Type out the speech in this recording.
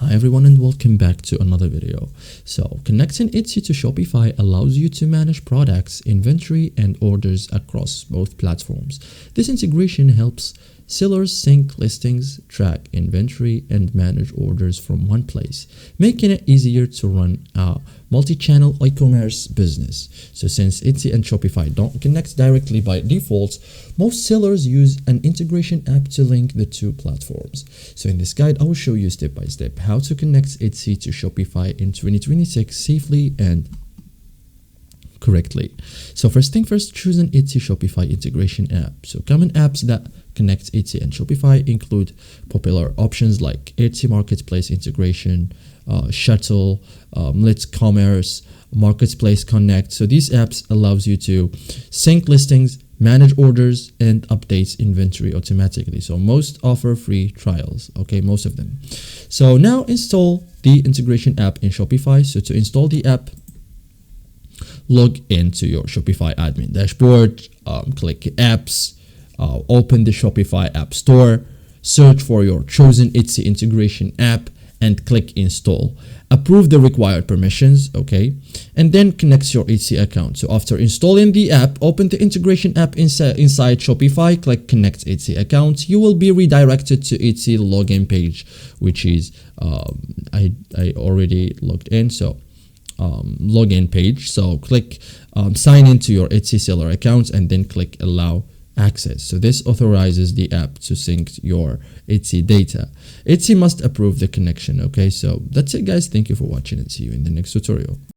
Hi everyone and welcome back to another video. So connecting Etsy to Shopify allows you to manage products, inventory and orders across both platforms. This integration helps sellers sync listings, track inventory and manage orders from one place, making it easier to run a multi-channel e-commerce business. So since Etsy and Shopify don't connect directly by default, most sellers use an integration app to link the two platforms. So in this guide, I will show you step by step how to connect Etsy to Shopify in 2026 safely and correctly. So first thing first, choose an Etsy Shopify integration app. So common apps that connect Etsy and Shopify include popular options like Etsy Marketplace integration, Shuttle, Let's Commerce, Marketplace Connect. So these apps allows you to sync listings, manage orders, and updates inventory automatically. So most offer free trials, okay, most of them. So now install the integration app in Shopify. So to install the app, log into your Shopify admin dashboard, click apps, open the Shopify app store, search for your chosen Etsy integration app and click install. Approve the required permissions, okay, and then connect your Etsy account. So after installing the app, open the integration app inside Shopify, click connect Etsy account. You will be redirected to Etsy login page, which is I already logged in, so login page. So click sign into your Etsy seller account and then click allow access. So this authorizes the app to sync your Etsy data. Etsy must approve the connection. Okay, so that's it guys. Thank you for watching and see you in the next tutorial.